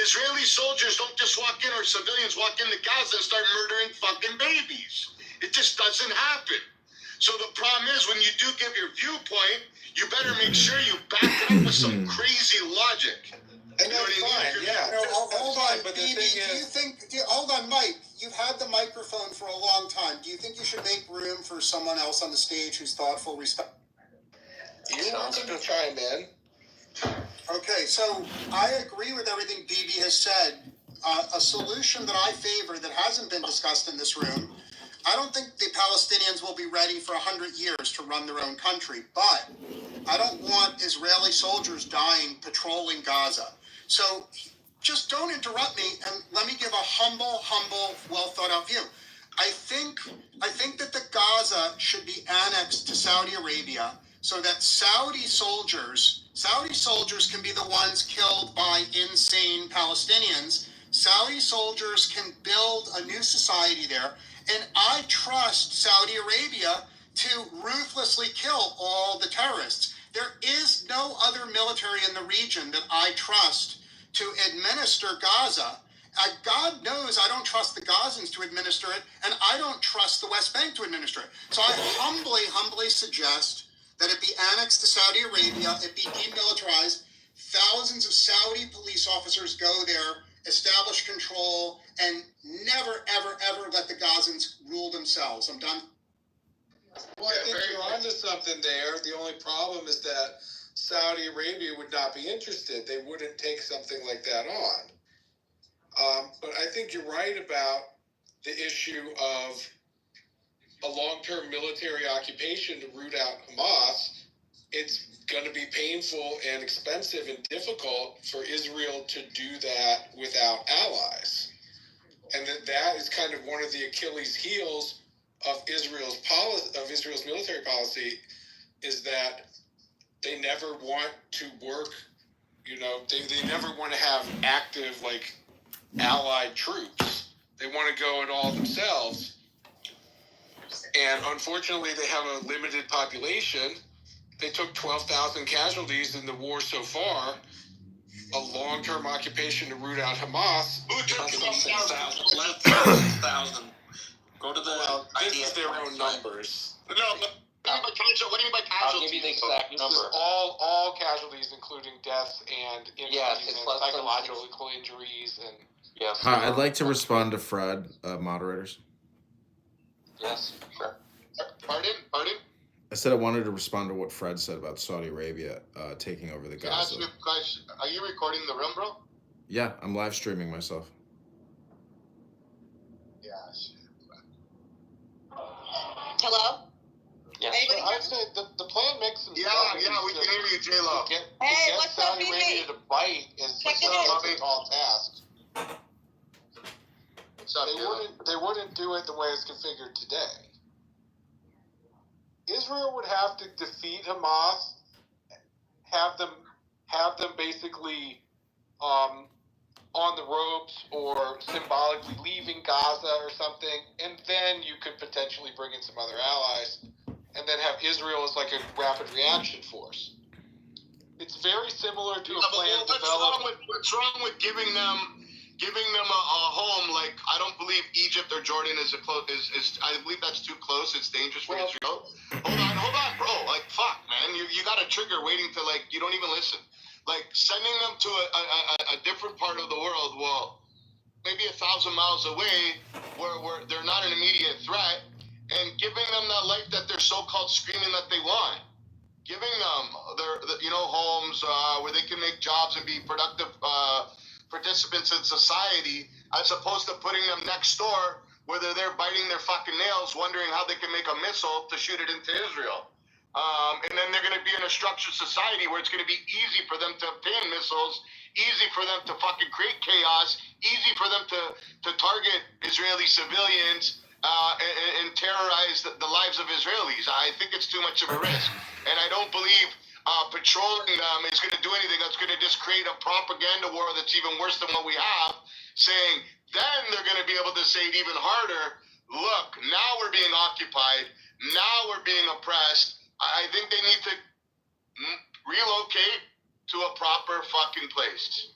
Israeli soldiers don't just walk in, or civilians walk into Gaza and start murdering fucking babies. It just doesn't happen. So the problem is, when you do give your viewpoint, you better make sure you back it up with some crazy logic. And that's fine, yeah. Hold on, but the BB, thing is... hold on, Mike. You've had the microphone for a long time. Do you think you should make room for someone else on the stage who's thoughtful, respectful? You're welcome to chime in. Okay, so I agree with everything BB has said. A solution that I favor that hasn't been discussed in this room, I don't think the Palestinians will be ready for 100 years to run their own country, but I don't want Israeli soldiers dying patrolling Gaza. So just don't interrupt me and let me give a humble, well thought out view. I think that the Gaza should be annexed to Saudi Arabia so that Saudi soldiers can be the ones killed by insane Palestinians. Saudi soldiers can build a new society there, and I trust Saudi Arabia to ruthlessly kill all the terrorists. There is no other military in the region that I trust to administer Gaza. God knows I don't trust the Gazans to administer it, and I don't trust the West Bank to administer it. So I humbly suggest that it be annexed to Saudi Arabia, it be demilitarized, thousands of Saudi police officers go there, establish control, and never, ever let the Gazans rule themselves. I'm done. Well, I think you're onto something there. The only problem is that Saudi Arabia would not be interested. They wouldn't take something like that on. But I think you're right about the issue of a long-term military occupation to root out Hamas. It's going to be painful and expensive and difficult for Israel to do that without allies. And that is kind of one of the Achilles heels of Israel's military policy, is that they never want to work, they never want to have active, allied troops. They want to go it all themselves. And unfortunately, they have a limited population. They took 12,000 casualties in the war so far. A long-term occupation to root out Hamas. Who took 6,000? Less than 6,000. Go to the... Well, this is their own numbers. No, but what do you mean by casualties? I'll give you the exact This number. is all casualties, including deaths and injuries it's and less than psychological injuries. And Yes. Hi, I'd like to respond to Fred, moderators. Yes, sure. Pardon? I said I wanted to respond to what Fred said about Saudi Arabia taking over the Gaza. Guys, are you recording the room, bro? Yeah, I'm live streaming myself. Yes. Hello? Yes. Anybody So I'd say the plan makes some sense. Yeah, we can hear you, J-Lo. To Hey, get what's up, Saudi BB? Arabia to bite is Check it a in. tall task. What's up, They wouldn't do it the way it's configured today. Israel would have to defeat Hamas, have them basically on the ropes or symbolically leaving Gaza or something, and then you could potentially bring in some other allies, and then have Israel as like a rapid reaction force. It's very similar to a plan developed. What's wrong with giving them a home? Like, I don't believe Egypt or Jordan is I believe that's too close. It's dangerous for Israel. Hold on, bro. Like, fuck, man. You got a trigger waiting to, you don't even listen. Like, sending them to a different part of the world, well, maybe 1,000 miles away, where they're not an immediate threat, and giving them that life that they're so-called screaming that they want. Giving them their homes where they can make jobs and be productive participants in society, as opposed to putting them next door where they're there biting their fucking nails, wondering how they can make a missile to shoot it into Israel. And then they're going to be in a structured society where it's going to be easy for them to obtain missiles, easy for them to fucking create chaos, easy for them to target Israeli civilians and terrorize the lives of Israelis. I think it's too much of a risk. And I don't believe patrolling them is going to do anything. That's going to just create a propaganda war that's even worse than what we have, saying then they're going to be able to say it even harder. Look, now we're being occupied. Now we're being oppressed. I think they need to relocate to a proper fucking place.